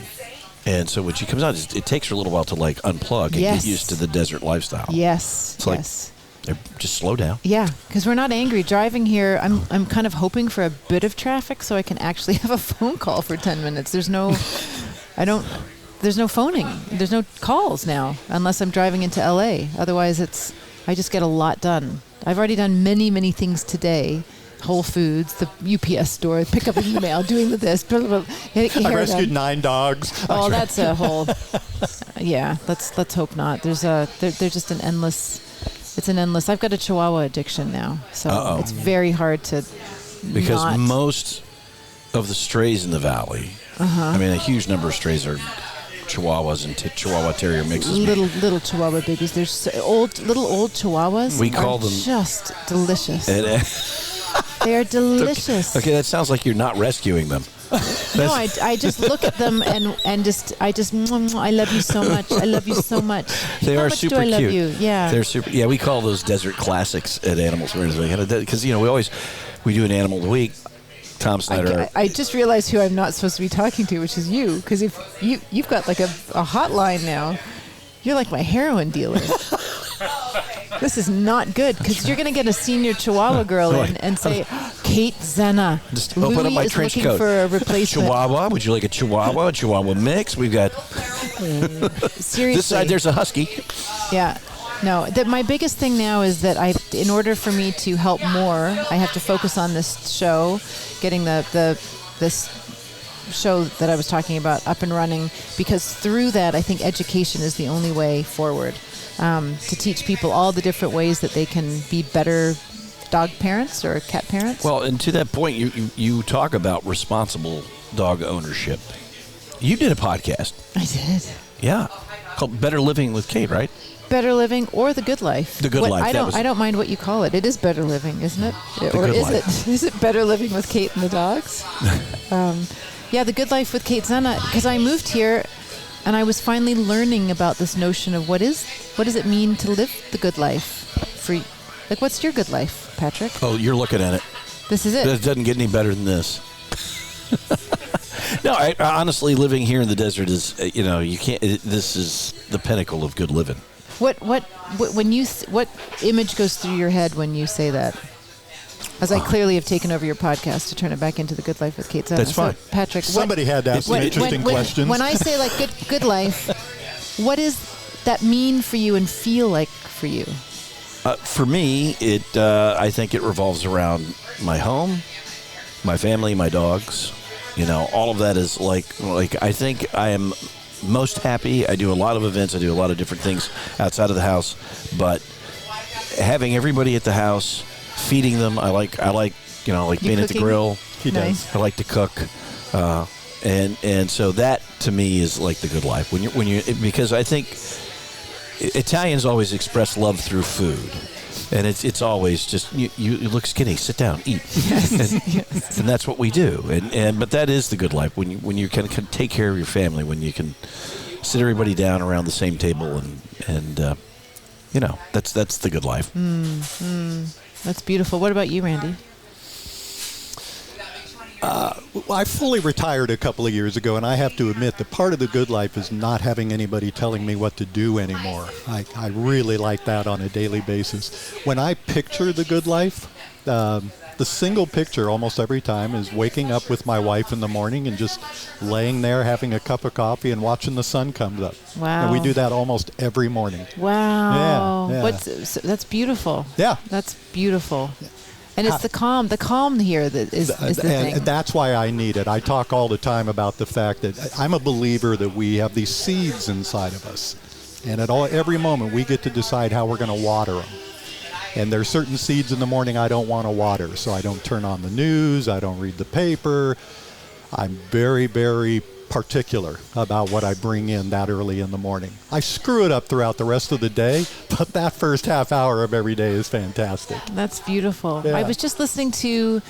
And so when she comes out, it takes her a little while to like unplug and get used to the desert lifestyle. Yes. It's like, just slow down. Yeah, because we're not angry. Driving here, I'm kind of hoping for a bit of traffic so I can actually have a phone call for 10 minutes. There's no phoning. There's no calls now unless I'm driving into LA. Otherwise, I just get a lot done. I've already done many, many things today. Whole Foods, the UPS store, pick up an email, doing this. Blah, blah, blah. I rescued 9 dogs. Oh, that's a whole. Yeah, let's hope not. There's just an endless. It's an endless. I've got a Chihuahua addiction now, so it's very hard to. Because most of the strays in the valley, I mean, a huge number of strays are Chihuahuas and Chihuahua Terrier mixes. Little Chihuahua babies. There's little old Chihuahuas. We call them just delicious. They are delicious. Okay, that sounds like you're not rescuing them. No, I just look at them and I love you so much. I love you so much. They How are much super do I love cute. you? Yeah. They're super. Yeah, we call those desert classics at Animals because we do an animal of the week. Tom Snyder. I just realized who I'm not supposed to be talking to, which is you, because if you've got like a hotline now, you're like my heroin dealer. This is not good because you're going to get a senior Chihuahua girl in and say, Kate Zenna. Just open up my is trench looking coat. for a replacement. Chihuahua? Would you like a Chihuahua? A Chihuahua mix? We've got. Seriously. This side, there's a Husky. Yeah. No, my biggest thing now is that in order for me to help more, I have to focus on this show, getting this show that I was talking about up and running, because through that, I think education is the only way forward. To teach people all the different ways that they can be better dog parents or cat parents. Well, and to that point, you talk about responsible dog ownership. You did a podcast. I did. Yeah, called Better Living with Kate, right? Better Living or The Good Life. The Good Life. I don't mind what you call it. It is Better Living, isn't it? Or Good is Life. Is it Better Living with Kate and the dogs? Yeah, The Good Life with Kate Zenna, because I moved here and I was finally learning about this notion of what does it mean to live the good life? Like, what's your good life, Patrick? Oh, you're looking at it. This is it. It doesn't get any better than this. No, I honestly, living here in the desert is, you can't. This is the pinnacle of good living. What image goes through your head when you say that? As I clearly have taken over your podcast to turn it back into The Good Life with Kate Zenna. That's fine. So, Patrick, Somebody had to ask some interesting questions. When I say like good life, what does that mean for you and feel like for you? For me, I think it revolves around my home, my family, my dogs. All of that is like I think I am most happy. I do a lot of events. I do a lot of different things outside of the house, but having everybody at the house, feeding them. I like being at the grill. He does. I like to cook, and so that to me is like the good life. When you because I think Italians always express love through food. And it's always just you look skinny. Sit down, eat, and that's what we do. But that is the good life when you can take care of your family, when you can sit everybody down around the same table, and that's the good life. That's beautiful. What about you, Randy? I fully retired a couple of years ago, and I have to admit that part of the good life is not having anybody telling me what to do anymore. I really like that on a daily basis. When I picture the good life, the single picture almost every time is waking up with my wife in the morning and just laying there having a cup of coffee and watching the sun come up. Wow. And we do that almost every morning. Wow. Yeah. That's beautiful. Yeah. That's beautiful. And it's the calm here that is the thing. And that's why I need it. I talk all the time about the fact that I'm a believer that we have these seeds inside of us. And every moment we get to decide how we're going to water them. And there's certain seeds in the morning I don't want to water. So I don't turn on the news. I don't read the paper. I'm very, very particular about what I bring in that early in the morning. I screw it up throughout the rest of the day, but that first half hour of every day is fantastic. That's beautiful. Yeah. I was just listening to,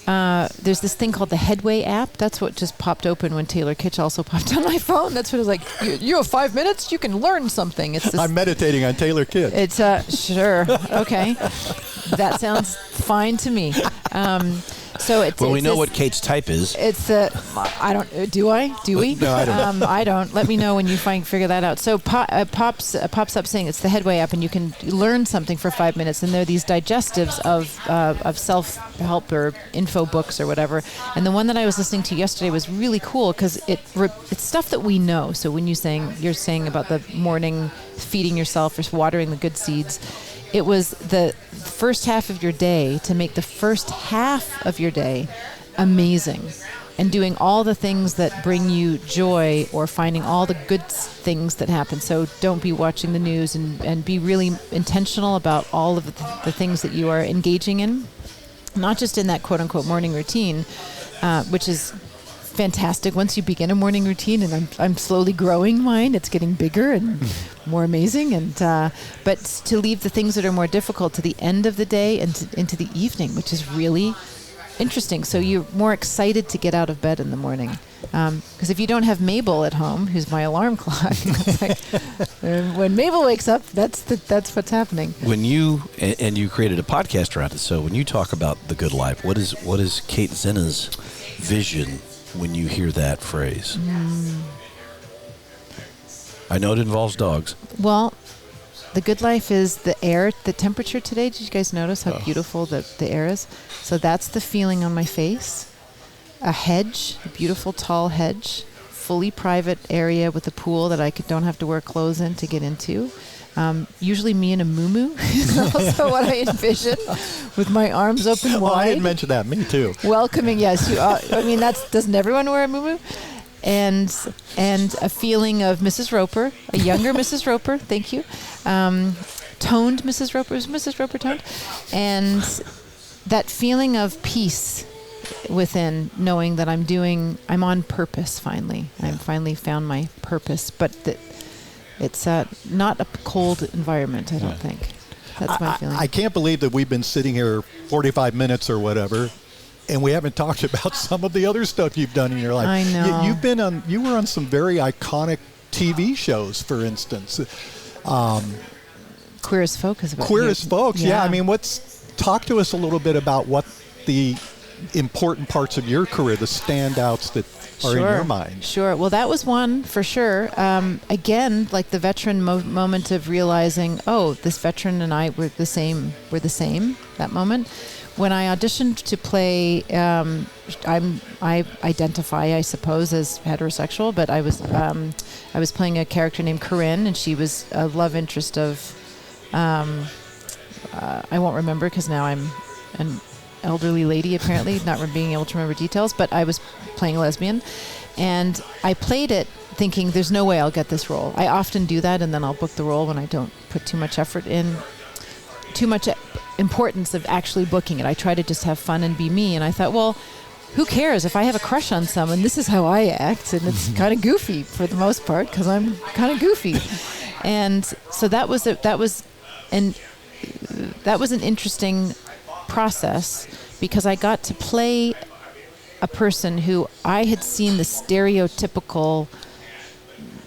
there's this thing called the Headway app. That's what just popped open when Taylor Kitsch also popped on my phone. That's what it was like, you have 5 minutes, you can learn something. It's this, I'm meditating on Taylor Kitsch. It's, sure, okay. That sounds fine to me. So it's Well, we it's know this- what Kate's type is. It's I don't. Do I? Do we? No, I don't. I don't. Let me know when you figure that out. So pops up saying it's the Headway app, and you can learn something for 5 minutes. And there are these digestives of self-help or info books or whatever. And the one that I was listening to yesterday was really cool because it's stuff that we know. So when you're saying about the morning feeding yourself or watering the good seeds, it was the first half of your day to make the first half of your day amazing, and doing all the things that bring you joy or finding all the good things that happen. So don't be watching the news, and be really intentional about all of the things that you are engaging in, not just in that quote-unquote morning routine, which is fantastic once you begin a morning routine, and I'm slowly growing mine. It's getting bigger and more amazing, and but to leave the things that are more difficult to the end of the day and into the evening, which is really interesting. So you're more excited to get out of bed in the morning, because if you don't have Mabel at home, who's my alarm clock, it's like, when Mabel wakes up, that's what's happening. When you created a podcast around it, so when you talk about the good life, what is Kate Zenna's vision when you hear that phrase? I know it involves dogs. Well, the good life is the air, the temperature today. Did you guys notice how beautiful the air is? So that's the feeling on my face. A hedge, a beautiful tall hedge, fully private area with a pool that I don't have to wear clothes in to get into. Usually me in a muumuu is also what I envision, with my arms open wide. Well, I had mentioned that. Me too. Welcoming, yes. I mean, doesn't everyone wear a muumuu? And a feeling of Mrs. Roper, a younger Mrs. Roper, thank you. Toned Mrs. Roper, is Mrs. Roper toned? And that feeling of peace within, knowing that I'm on purpose finally. I finally found my purpose, but it's not a cold environment, I don't think. That's my feeling. I can't believe that we've been sitting here 45 minutes or whatever, and we haven't talked about some of the other stuff you've done in your life. I know. You were on some very iconic TV shows, for instance. Queer as Folk is about Queer as Folks, yeah. I mean, talk to us a little bit about what the important parts of your career, the standouts that are in your mind. Sure. Well, that was one for sure. Again, like the veteran moment of realizing, oh, this veteran and I were the same. We're the same. That moment. When I auditioned to play, I identify, I suppose, as heterosexual, but I was playing a character named Corinne, and she was a love interest of, I won't remember because now I'm an elderly lady, apparently, not being able to remember details, but I was playing a lesbian, and I played it thinking there's no way I'll get this role. I often do that, and then I'll book the role when I don't put too much effort in, too much importance of actually booking it. I try to just have fun and be me, and I thought, well, who cares if I have a crush on someone? This is how I act, and it's kind of goofy for the most part because I'm kind of goofy. And so that was an interesting process, because I got to play a person who I had seen the stereotypical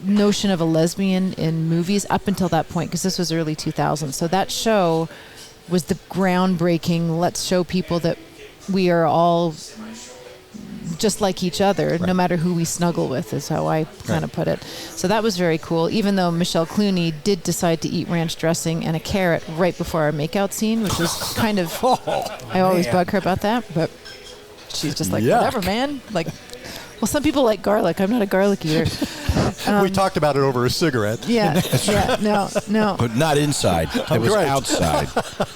notion of a lesbian in movies up until that point, because this was early 2000s. So that show was the groundbreaking, let's show people that we are all just like each other, right, no matter who we snuggle with, is how I kind of put it. So that was very cool, even though Michelle Clooney did decide to eat ranch dressing and a carrot right before our makeout scene, which was kind of, I always bug her about that, but she's just like, whatever, man. Like, well, some people like garlic. I'm not a garlic eater. We talked about it over a cigarette. Yeah, no. But not inside. It was outside.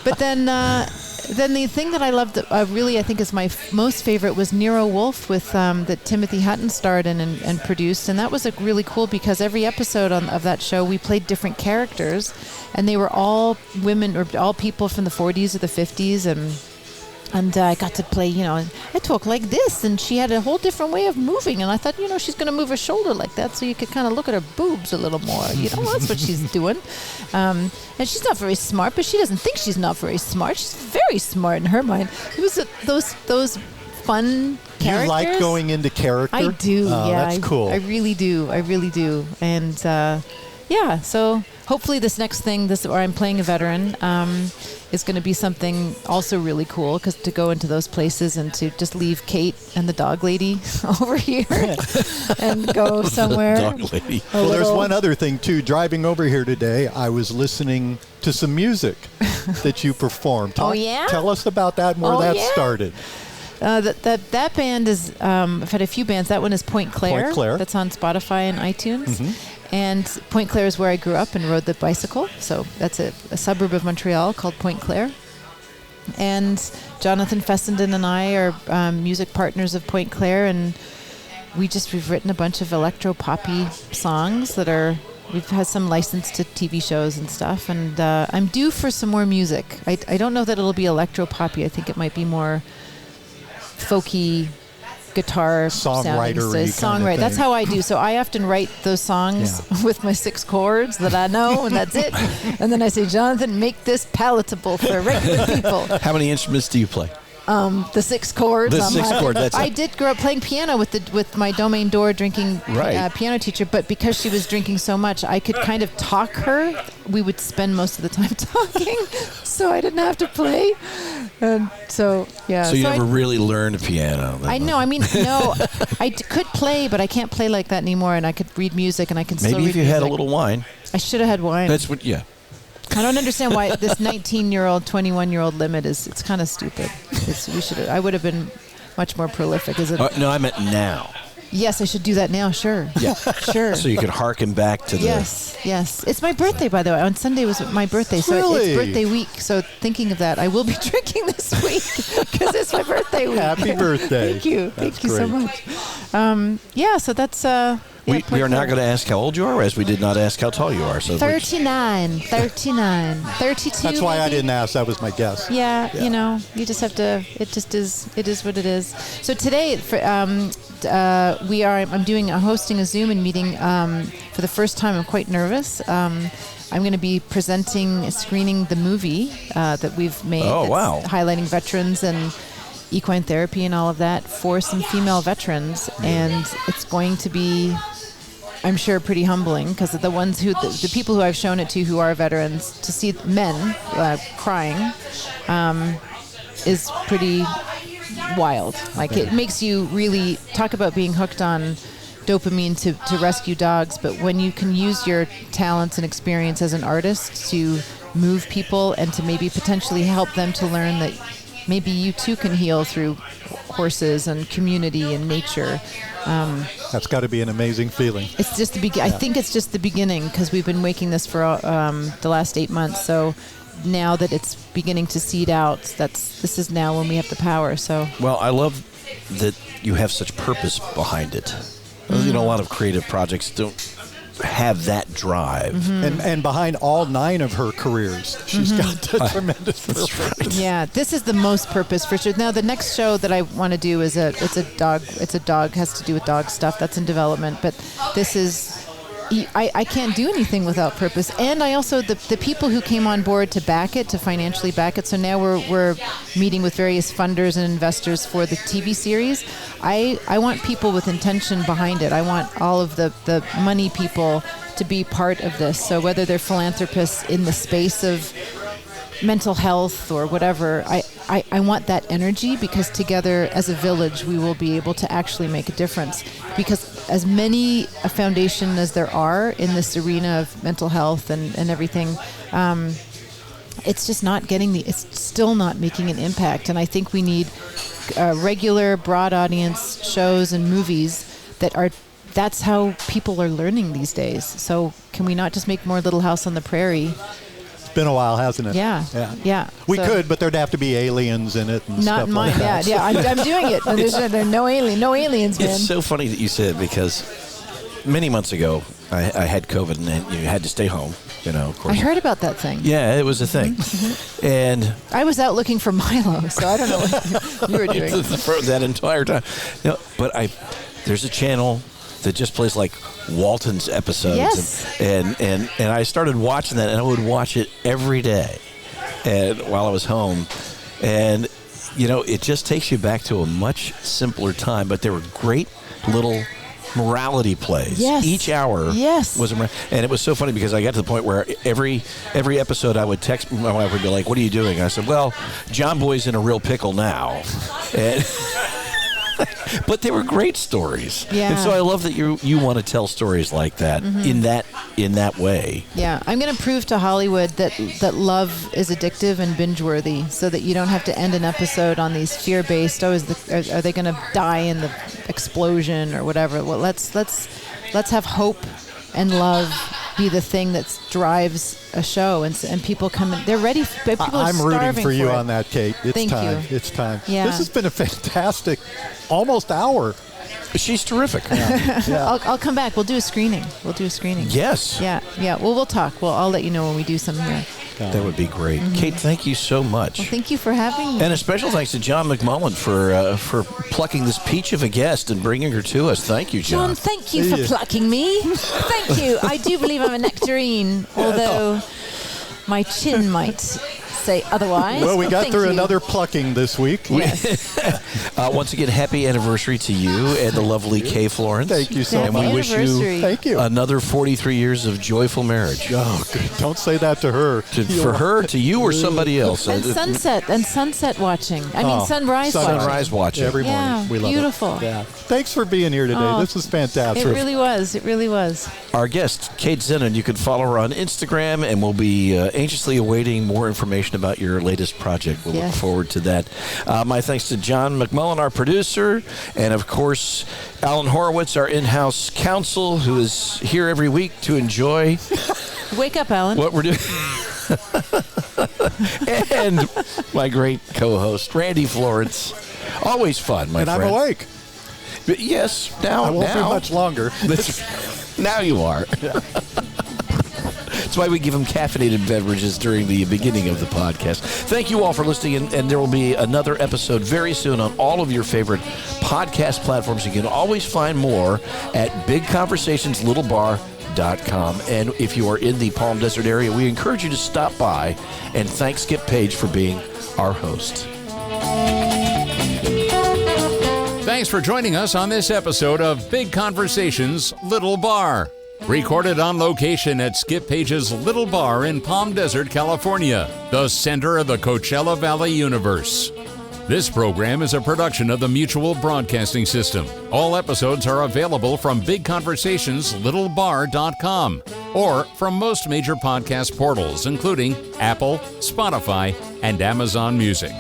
But then the thing that I loved, I think is my most favorite, was Nero Wolfe, with that Timothy Hutton starred in and produced, and that was really cool because every episode of that show we played different characters, and they were all women or all people from the 40s or the 50s, and I got to play, and I talk like this, and she had a whole different way of moving, and I thought, she's going to move her shoulder like that, so you could kind of look at her boobs a little more. That's what she's doing. And she's not very smart, but she doesn't think she's not very smart. She's very smart in her mind. It was those fun characters. You like going into character? I do. That's cool. I really do. And so hopefully this next thing, where I'm playing a veteran, is going to be something also really cool, because to go into those places and to just leave Kate and the dog lady over here and go somewhere. Dog lady. Well, there's one other thing, too. Driving over here today, I was listening to some music that you performed. Oh, yeah? Tell us about that and where that started. That band is, I've had a few bands. That one is Pointe Claire. Pointe Claire. That's on Spotify and iTunes. Mm-hmm. And Pointe Claire is where I grew up and rode the bicycle. So that's a suburb of Montreal called Pointe Claire. And Jonathan Fessenden and I are music partners of Pointe Claire, and we've written a bunch of electro-poppy songs we've had some licensed to TV shows and stuff, and I'm due for some more music. I don't know that it'll be electro-poppy. I think it might be more folky guitar songwriter. That's how I do. So I often write those songs with my 6 chords that I know, and that's it. And then I say, Jonathan, make this palatable for regular people. How many instruments do you play? The 6 chords. The 6 chords. That's I did grow up playing piano with my Domaine d'Or drinking piano teacher, but because she was drinking so much, I could kind of talk her. We would spend most of the time talking, so I didn't have to play. And so, yeah. So you never really learned piano. I know. I mean, no, I could play, but I can't play like that anymore. And I could read music, and I can still read music. Maybe if you had a little wine. I should have had wine. That's what. Yeah. I don't understand why this 19-year-old, 21-year-old limit it's kind of stupid. I would have been much more prolific. Is it? No, I meant now. Yes, I should do that now. Sure. Yeah. Sure. So you could harken back to the. Yes. It's my birthday, by the way. On Sunday was my birthday, so it's birthday week. So thinking of that, I will be drinking this week because it's my birthday week. Happy birthday! Thank you. Thank you so much. So that's. We are not going to ask how old you are, as we did not ask how tall you are. So 39, 32. That's why I didn't ask. That was my guess. Yeah, you just have to. It is what it is. So today, I'm hosting a Zoom meeting for the first time. I'm quite nervous. I'm going to be screening the movie that we've made. Oh, wow! Highlighting veterans and equine therapy and all of that for some female veterans, and it's going to be, I'm sure, pretty humbling, because the people who I've shown it to who are veterans, to see men crying is pretty wild. Like, it makes you really talk about being hooked on dopamine to rescue dogs, but when you can use your talents and experience as an artist to move people and to maybe potentially help them to learn that maybe you too can heal through horses and community and nature. That's got to be an amazing feeling. It's just I think it's just the beginning, because we've been making this for the last 8 months. So now that it's beginning to seed out, this is now when we have the power. So well, I love that you have such purpose behind it. Mm-hmm. A lot of creative projects don't have that drive. Mm-hmm. And behind all 9 of her careers, she's got a tremendous purpose. Right. Yeah, this is the most purpose for sure. Now, the next show that I want to do is it's a dog, has to do with dog stuff. That's in development. But this is, I can't do anything without purpose. And I also, the people who came on board to financially back it, so now we're meeting with various funders and investors for the TV series. I want people with intention behind it. I want all of the money people to be part of this. So whether they're philanthropists in the space of mental health or whatever, I want that energy, because together as a village we will be able to actually make a difference. Because as many a foundation as there are in this arena of mental health and everything, it's just not it's still not making an impact. And I think we need regular broad audience shows and movies that's how people are learning these days. So can we not just make more Little House on the Prairie? Been a while, hasn't it? Yeah. We could, but there'd have to be aliens in it and not stuff mine. like that. Yeah. I'm doing it. There's no aliens, man. It's so funny that you said it, because many months ago I had COVID and you had to stay home. Of course. I heard about that thing. Yeah, it was a thing. And I was out looking for Milo, so I don't know what you were doing that entire time. But there's a channel that just plays like Walton's episodes. Yes. And I started watching that, and I would watch it every day while I was home. And, it just takes you back to a much simpler time. But there were great little morality plays. Yes. Each hour Yes. was and it was so funny because I got to the point where every episode I would text my wife, would be like, "What are you doing?" I said, "Well, John Boy's in a real pickle now." And but they were great stories. Yeah. And so I love that you want to tell stories like that in that way. Yeah, I'm going to prove to Hollywood that love is addictive and binge-worthy, so that you don't have to end an episode on these fear-based. Are they going to die in the explosion or whatever? Well, let's have hope and love be the thing that drives a show, and people come in. They're ready. People are I'm rooting starving for you it. on that, Kate. It's Thank time. you. It's time. Yeah. This has been a fantastic, almost hour. She's terrific. Yeah. I'll come back. We'll do a screening. Yes. Yeah. Well, we'll talk. I'll let you know when we do some here. That would be great. Kate, thank you so much. Well, thank you for having me. And a special thanks to John McMullen for plucking this peach of a guest and bringing her to us. Thank you, John. John, thank you for plucking me. Thank you. I do believe I'm a nectarine, although my chin might say otherwise. Well, we got Thank through you. another plucking this week. Yes. Once again, happy anniversary to you and the lovely Kay Florence. Thank you so Happy And we much. wish you anniversary. Thank you. another 43 years of joyful marriage. Oh, don't say that to her. For her, to you, or somebody else. And sunset watching. I mean, sunrise watching. Sunrise watching. Every morning. Yeah, We love beautiful. it. Yeah. Thanks for being here today. Oh, This was fantastic. It really was. It really was. Our guest, Kate Zenna, you can follow her on Instagram, and we'll be anxiously awaiting more information about your latest project. We'll look Yes. forward to that. My thanks to John McMullen, our producer, and of course, Alan Horowitz, our in-house counsel, who is here every week to enjoy Wake up, Alan. what we're doing. And my great co-host, Randy Florence. Always fun, my And friend. I'm awake. But yes, now. I won't be much longer. Now you are. That's why we give them caffeinated beverages during the beginning of the podcast. Thank you all for listening, and there will be another episode very soon on all of your favorite podcast platforms. You can always find more at bigconversationslittlebar.com. And if you are in the Palm Desert area, we encourage you to stop by and thank Skip Paige for being our host. Thanks for joining us on this episode of Big Conversations Little Bar. Recorded on location at Skip Paige's Little Bar in Palm Desert, California, the center of the Coachella Valley Universe. This program is a production of the Mutual Broadcasting System. All episodes are available from bigconversationslittlebar.com or from most major podcast portals, including Apple, Spotify, and Amazon Music.